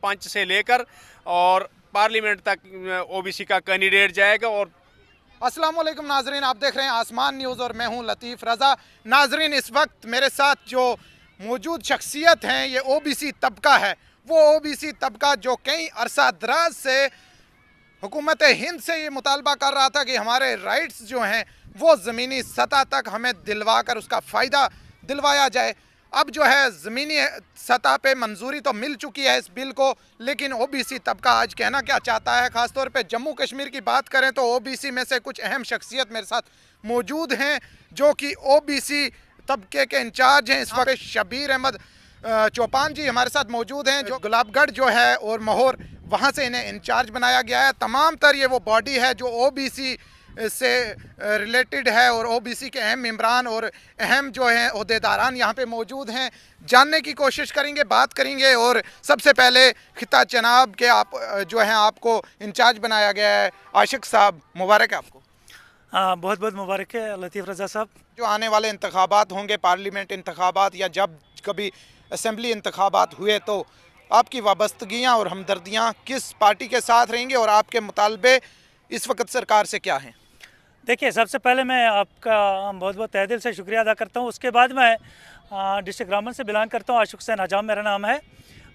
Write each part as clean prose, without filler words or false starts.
सरपंच से लेकर और पार्लियामेंट तक ओबीसी का कैंडिडेट जाएगा। और अस्सलाम वालेकुम नाजरीन, आप देख रहे हैं आसमान न्यूज़ और मैं हूं लतीफ़ रज़ा। नाजरीन, इस वक्त मेरे साथ जो मौजूद शख्सियत हैं ये ओबीसी तबका है। वो ओबीसी तबका जो कई अरसा दराज से हुकूमत हिंद से ये मुतालबा कर रहा था कि हमारे राइट्स जो हैं वो ज़मीनी सतह तक हमें दिलवा कर उसका फ़ायदा दिलवाया जाए। अब जो है ज़मीनी सतह पे मंजूरी तो मिल चुकी है इस बिल को, लेकिन ओबीसी तबका आज कहना क्या चाहता है। ख़ासतौर पे जम्मू कश्मीर की बात करें तो ओबीसी में से कुछ अहम शख्सियत मेरे साथ मौजूद हैं जो कि ओबीसी तबके के इंचार्ज हैं। इस वक्त शबीर अहमद चौपान जी हमारे साथ मौजूद हैं, जो गुलाबगढ़ जो है और महौर वहाँ से इन्हें इंचार्ज बनाया गया है। तमाम तर ये वो बॉडी है जो ओबीसी से रिलेटेड है और ओबीसी के अहम मेंबरान और अहम जो हैं ओहदेदारान यहाँ पे मौजूद हैं। जानने की कोशिश करेंगे, बात करेंगे। और सबसे पहले खिता जनाब के आप जो हैं आपको इंचार्ज बनाया गया है। आशिक साहब, मुबारक है आपको। बहुत बहुत मुबारक है लतीफ़ रज़ा साहब। जो आने वाले इंतखाबात होंगे, पार्लियामेंट इंतखाबात या जब कभी असम्बली इंतखाबात हुए, तो आपकी वाबस्तगियाँ और हमदर्दियाँ किस पार्टी के साथ रहेंगी और आपके मुतालबे इस वक्त सरकार से क्या हैं? देखिए, सबसे पहले मैं आपका बहुत बहुत तहे दिल से शुक्रिया अदा करता हूँ। उसके बाद मैं डिस्ट्रिक्ट रामबन से बिलोंग करता हूँ। आशिक हुसैन हजाम मेरा नाम है।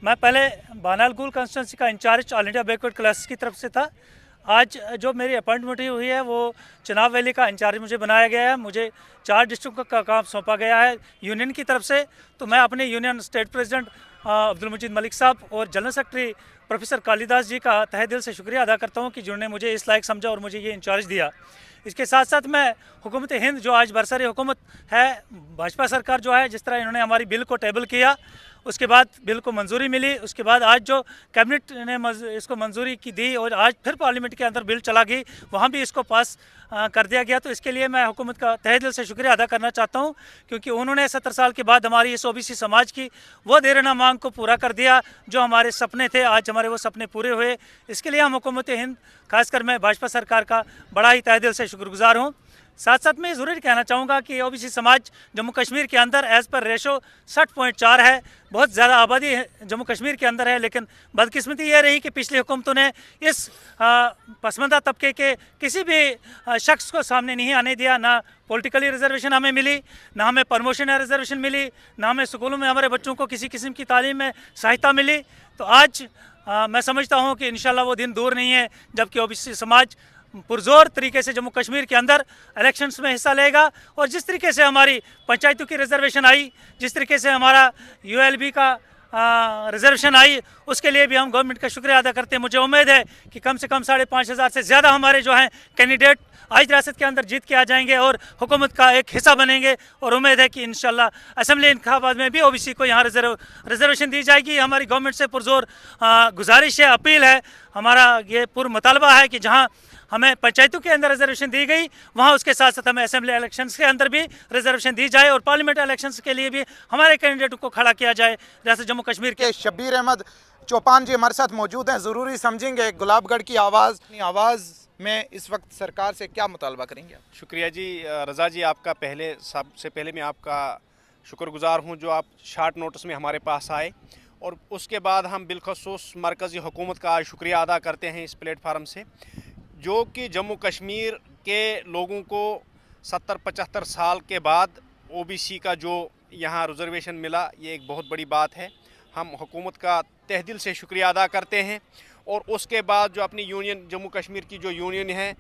मैं पहले बानालगुल कॉन्स्टिट्यूंसी का in charge all India backward classes की तरफ से था। आज जो मेरी अपॉइंटमेंट हुई है वो चिनाब वैली का इंचार्ज मुझे बनाया गया है। मुझे 4 डिस्ट्रिक्ट का काम सौंपा गया है यूनियन की तरफ से। तो मैं अपने यूनियन स्टेट प्रेसिडेंट अब्दुल मजीद मलिक साहब और जनरल सेक्रेटरी प्रोफेसर कालिदास जी का तहे दिल से शुक्रिया अदा करता हूँ कि जिन्होंने मुझे इस लायक समझा और मुझे ये इंचार्ज दिया। इसके साथ साथ मैं हुकूमत हिंद जो आज बरसर हुकूमत है, भाजपा सरकार जो है, जिस तरह इन्होंने हमारी बिल को टेबल किया, उसके बाद बिल को मंजूरी मिली, उसके बाद आज जो कैबिनेट ने इसको मंजूरी की दी और आज फिर पार्लियामेंट के अंदर बिल चला गई, वहाँ भी इसको पास कर दिया गया। तो इसके लिए मैं हुकूमत का तहे दिल से शुक्रिया अदा करना चाहता हूँ, क्योंकि उन्होंने 70 साल के बाद हमारी इस ओबीसी समाज की वो देरना मांग को पूरा कर दिया जो हमारे सपने थे। आज हमारे वो सपने पूरे हुए। इसके लिए हम हुकूमत हिंद, खासकर मैं भाजपा सरकार का बड़ा ही तहे दिल से शुक्रगुजार हूँ। साथ साथ मैं ज़रूर कहना चाहूँगा कि ओबीसी समाज जम्मू कश्मीर के अंदर एज़ पर रेशो 60.4 है। बहुत ज़्यादा आबादी जम्मू कश्मीर के अंदर है, लेकिन बदकिस्मती ये रही कि पिछली हुकूमतों ने इस पसमानदा तबके के किसी भी शख्स को सामने नहीं आने दिया। ना पॉलिटिकली रिजर्वेशन हमें मिली, ना हमें प्रमोशन या रिजर्वेशन मिली, ना हमें स्कूलों में हमारे बच्चों को किसी किस्म की तालीम में सहायता मिली। तो आज मैं समझता हूँ कि इंशाल्लाह वो दिन दूर नहीं है जबकि ओबीसी समाज पुरजोर तरीके से जम्मू कश्मीर के अंदर इलेक्शंस में हिस्सा लेगा। और जिस तरीके से हमारी पंचायतों की रिजर्वेशन आई, जिस तरीके से हमारा यूएलबी का रिजर्वेशन आई, उसके लिए भी हम गवर्नमेंट का शुक्रिया अदा करते हैं। मुझे उम्मीद है कि कम से कम 5,500 से ज़्यादा हमारे जो हैं कैंडिडेट आज रियासत के अंदर जीत के आ जाएंगे और हुकूमत का एक हिस्सा बनेंगे। और उम्मीद है कि इंशाल्लाह असेंबली इंतखाबात में भी ओबीसी को यहाँ रिजर्वेशन दी जाएगी। हमारी गवर्नमेंट से पुरजोर गुजारिश है, अपील है, हमारा ये पूरा मुतालबा है कि जहाँ हमें पंचायतों के अंदर रिजर्वेशन दी गई, वहाँ उसके साथ साथ हमें असेंबली इलेक्शंस के अंदर भी रिजर्वेशन दी जाए और पार्लियामेंट इलेक्शंस के लिए भी हमारे कैंडिडेट को खड़ा किया जाए। रियासत जम्मू कश्मीर के शबीर अहमद चौपान जी हमारे साथ मौजूद हैं, ज़रूरी समझेंगे गुलाबगढ़ की आवाज़ में इस वक्त सरकार से क्या मुतालबा करेंगे? शुक्रिया जी रज़ा जी, आपका सबसे पहले मैं आपका शुक्रगुजार हूँ जो आप शार्ट नोटिस में हमारे पास आए। और उसके बाद हम बिलखसूस मरकज़ी हुकूमत का आज शुक्रिया अदा करते हैं इस प्लेटफार्म से, जो कि जम्मू कश्मीर के लोगों को 70-75 साल के बाद ओबीसी का जो यहाँ रिजर्वेशन मिला, ये एक बहुत बड़ी बात है। हम हुकूमत का तहे दिल से शुक्रिया अदा करते हैं। और उसके बाद जो अपनी यूनियन, जम्मू कश्मीर की जो यूनियन है,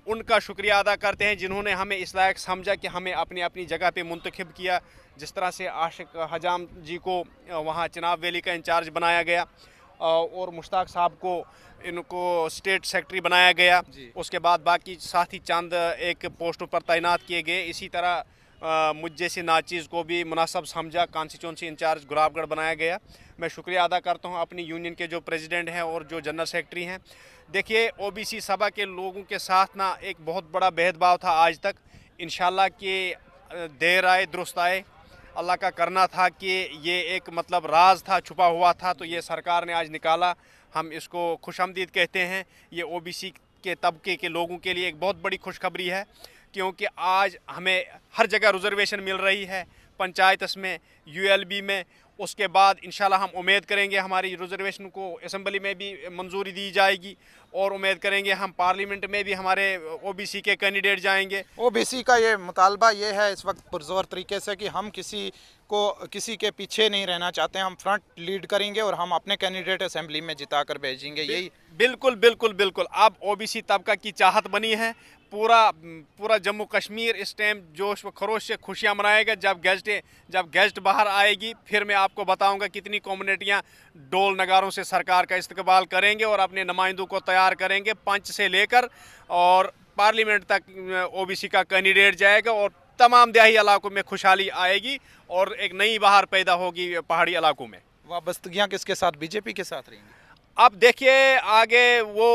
उनका शुक्रिया अदा करते हैं जिन्होंने हमें इस लायक समझा कि हमें अपनी अपनी जगह पे मुंतखब किया। जिस तरह से आशिक हजाम जी को वहाँ चिनाब वैली का इंचार्ज बनाया गया और मुश्ताक साहब को इनको स्टेट सेक्रेटरी बनाया गया। उसके बाद बाकी साथी चंद एक पोस्टों पर तैनात किए गए। इसी तरह मुझ जैसे नाचीज़ को भी मुनासब समझा, कॉन्स्टिट्यूंसी इंचार्ज गुलाबगढ़ बनाया गया। मैं शुक्रिया अदा करता हूं अपनी यूनियन के जो प्रेसिडेंट हैं और जो जनरल सेक्रेटरी हैं। देखिए, ओबीसी सभा के लोगों के साथ ना एक बहुत बड़ा भेदभाव था आज तक। इंशाल्लाह कि देर आए दुरुस्त आए, अल्लाह का करना था कि ये एक मतलब राज था, छुपा हुआ था, तो ये सरकार ने आज निकाला। हम इसको खुशामदीद कहते हैं। ये ओबीसी के तबके के लोगों के लिए एक बहुत बड़ी खुशखबरी है, क्योंकि आज हमें हर जगह रिजर्वेशन मिल रही है, पंचायत में, यूएलबी में। उसके बाद इंशाल्लाह हम उम्मीद करेंगे हमारी रिजर्वेशन को असम्बली में भी मंजूरी दी जाएगी और उम्मीद करेंगे हम पार्लियामेंट में भी हमारे ओबीसी के कैंडिडेट जाएंगे। ओबीसी का ये मुतालबा ये है इस वक्त पुरजोर तरीके से कि हम किसी के पीछे नहीं रहना चाहते, हम फ्रंट लीड करेंगे और हम अपने कैंडिडेट असम्बली में जिता कर भेजेंगे। यही बिल्कुल बिल्कुल बिल्कुल अब ओबीसी तबका की चाहत बनी है। पूरा जम्मू कश्मीर इस टाइम जोश व खरोश से खुशियां मनाएगा। जब गेस्ट बाहर आएगी फिर मैं आपको बताऊंगा कितनी कम्युनिटियां ढोल नगारों से सरकार का इस्तकबाल करेंगे और अपने नुमाइंदों को तैयार करेंगे। पंच से लेकर और पार्लियामेंट तक ओबीसी का कैंडिडेट जाएगा और तमाम देहाती इलाकों में खुशहाली आएगी और एक नई बहार पैदा होगी पहाड़ी इलाकों में। वाबस्तगियाँ किसके साथ, बीजेपी के साथ रहेंगी? अब देखिए आगे वो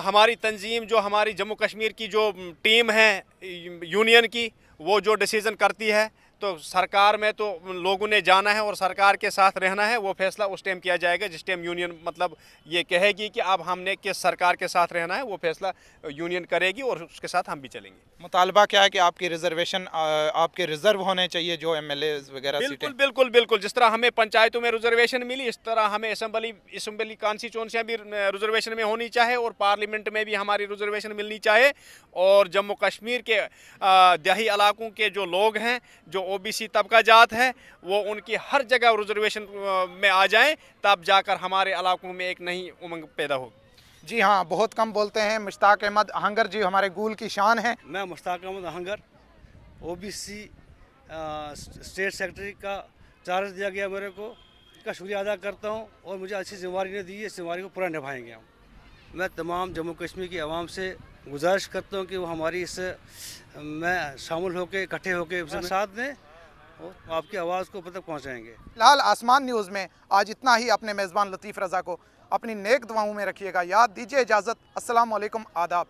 हमारी तंजीम जो हमारी जम्मू कश्मीर की जो टीम है यूनियन की, वो जो डिसीज़न करती है तो सरकार में तो लोगों ने जाना है और सरकार के साथ रहना है। वो फैसला उस टाइम किया जाएगा जिस टाइम यूनियन मतलब ये कहेगी कि अब हमने किस सरकार के साथ रहना है, वो फैसला यूनियन करेगी और उसके साथ हम भी चलेंगे। मुतालबा क्या है कि आपकी रिजर्वेशन आपके रिजर्व होने चाहिए जो एमएलए वगैरह बिल्कुल बिल्कुल बिल्कुल जिस तरह हमें पंचायतों में रिजर्वेशन मिली इस तरह हमें असम्बली कॉन्स्टिट्यूंसियाँ भी रिजर्वेशन में होनी चाहिए और पार्लियामेंट में भी हमारी रिजर्वेशन मिलनी चाहिए। और जम्मू कश्मीर के देहाती इलाकों के जो लोग हैं जो ओबीसी तबका जात है वो उनकी हर जगह रिजर्वेशन में आ जाएं, तब जाकर हमारे इलाकों में एक नई उमंग पैदा होगी। जी हाँ, बहुत कम बोलते हैं। मुश्ताक अहमद अहंगर जी हमारे गूल की शान हैं। मैं Mushtaq Ahmad Ahangar OBC state secretary का चार्ज दिया गया मेरे को, इसका शुक्रिया अदा करता हूँ और मुझे अच्छी जिम्मेवारी ने दी है, इस जिम्मेवारी को पूरा निभाएंगे हम। मैं तमाम जम्मू कश्मीर की आवाम से गुजारिश करता हूँ कि वो हमारी इस में शामिल होकर इकट्ठे होकर साथ दें और आपकी आवाज़ को तक पहुँचाएँगे। फिलहाल आसमान न्यूज़ में आज इतना ही। अपने मेज़बान लतीफ़ रज़ा को अपनी नेक दुआओं में रखिएगा। याद दीजिए इजाज़त। अस्सलाम वालेकुम, आदाब।